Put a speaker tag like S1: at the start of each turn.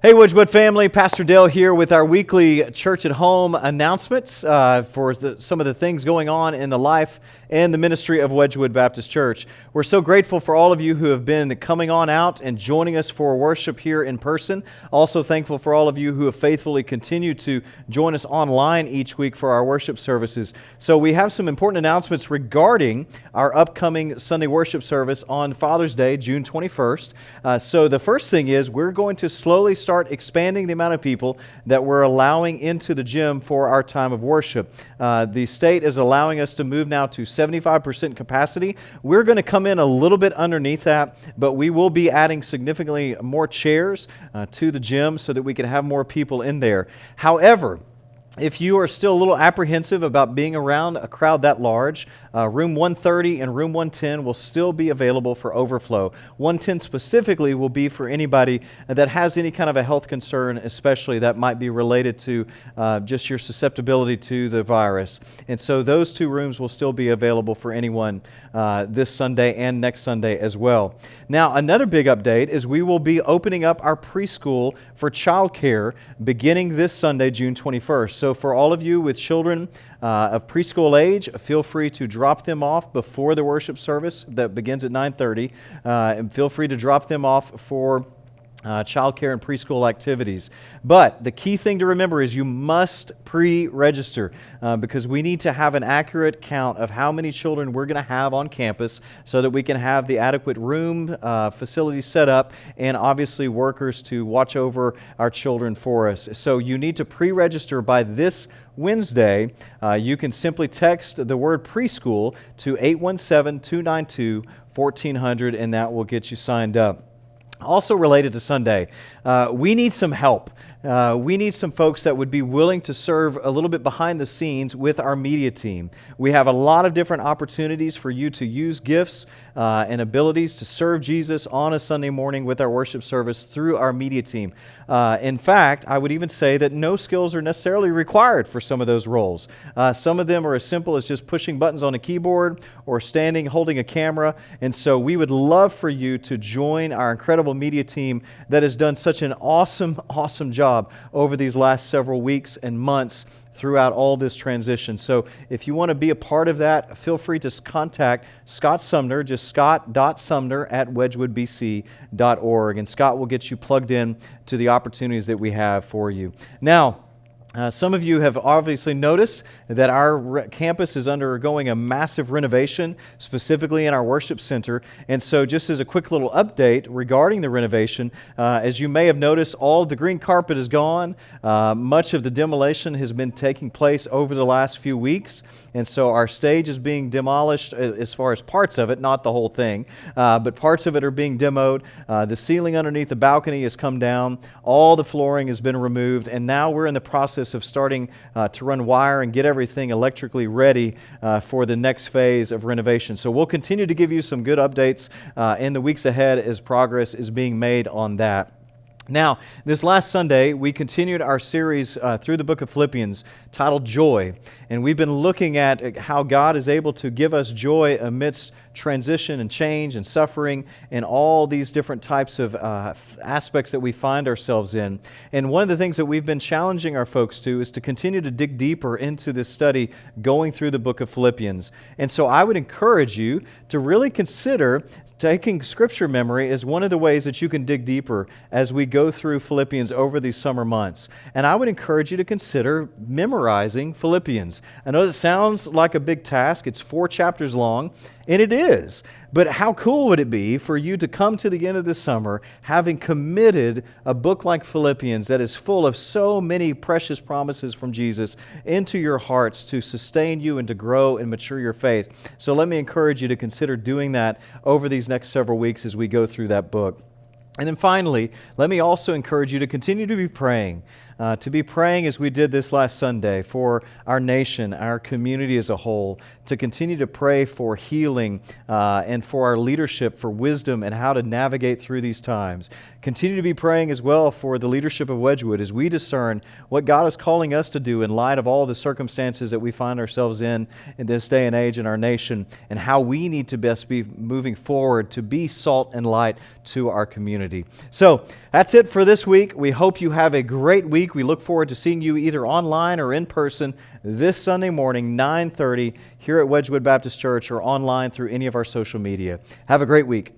S1: Hey, Wedgwood family, Pastor Dale here with our weekly Church at Home announcements for some of the things going on in the life and the ministry of Wedgwood Baptist Church. We're so grateful for all of you who have been coming on out and joining us for worship here in person. Also thankful for all of you who have faithfully continued to join us online each week for our worship services. So we have some important announcements regarding our upcoming Sunday worship service on Father's Day, June 21st. So the first thing is we're going to slowly start expanding the amount of people that we're allowing into the gym for our time of worship. The state is allowing us to move now to 75% capacity. We're going to come in a little bit underneath that, but we will be adding significantly more chairs to the gym so that we can have more people in there. However, if you are still a little apprehensive about being around a crowd that large, room 130 and room 110 will still be available for overflow. 110 specifically will be for anybody that has any kind of a health concern, especially that might be related to just your susceptibility to the virus. And so those two rooms will still be available for anyone this Sunday and next Sunday as well. Now, another big update is we will be opening up our preschool for childcare beginning this Sunday, June 21st. So for all of you with children of preschool age, feel free to drop them off before the worship service that begins at 9:30, and feel free to drop them off for childcare and preschool activities. But the key thing to remember is you must pre-register because we need to have an accurate count of how many children we're going to have on campus so that we can have the adequate room facilities set up and obviously workers to watch over our children for us. So you need to pre-register by this Wednesday. You can simply text the word preschool to 817-292-1400 and that will get you signed up. Also related to Sunday, we need some help. We need some folks that would be willing to serve a little bit behind the scenes with our media team. We have a lot of different opportunities for you to use gifts and abilities to serve Jesus on a Sunday morning with our worship service through our media team. In fact, I would even say that no skills are necessarily required for some of those roles. Some of them are as simple as just pushing buttons on a keyboard or standing holding a camera. And so we would love for you to join our incredible media team that has done such an awesome job over these last several weeks and months throughout all this transition. So if you want to be a part of that, feel free to contact Scott Sumner, just scott.sumner@wedgwoodbc.org, and Scott will get you plugged in to the opportunities that we have for you. Now, some of you have obviously noticed that our campus is undergoing a massive renovation, specifically in our worship center. And so just as a quick little update regarding the renovation, as you may have noticed, all of the green carpet is gone. Much of the demolition has been taking place over the last few weeks. And so our stage is being demolished as far as parts of it, not the whole thing, but parts of it are being demoed. The ceiling underneath the balcony has come down. All the flooring has been removed. And now we're in the process of starting to run wire and get everything electrically ready for the next phase of renovation. So we'll continue to give you some good updates in the weeks ahead as progress is being made on that. Now, this last Sunday, we continued our series through the book of Philippians titled Joy. And we've been looking at how God is able to give us joy amidst transition and change and suffering and all these different types of aspects that we find ourselves in. And one of the things that we've been challenging our folks to is to continue to dig deeper into this study going through the book of Philippians. And so I would encourage you to really consider taking scripture memory as one of the ways that you can dig deeper as we go through Philippians over these summer months. And I would encourage you to consider memorizing Philippians. I know it sounds like a big task. It's 4 chapters long, and it is. But how cool would it be for you to come to the end of this summer having committed a book like Philippians that is full of so many precious promises from Jesus into your hearts to sustain you and to grow and mature your faith. So let me encourage you to consider doing that over these next several weeks as we go through that book. And then finally, let me also encourage you to continue to be praying. to be praying as we did this last Sunday for our nation, our community as a whole, to continue to pray for healing and for our leadership, for wisdom and how to navigate through these times. Continue to be praying as well for the leadership of Wedgwood as we discern what God is calling us to do in light of all the circumstances that we find ourselves in this day and age in our nation, and how we need to best be moving forward to be salt and light to our community. So that's it for this week. We hope you have a great week. We look forward to seeing you either online or in person this Sunday morning, 9:30, here at Wedgwood Baptist Church, or online through any of our social media. Have a great week.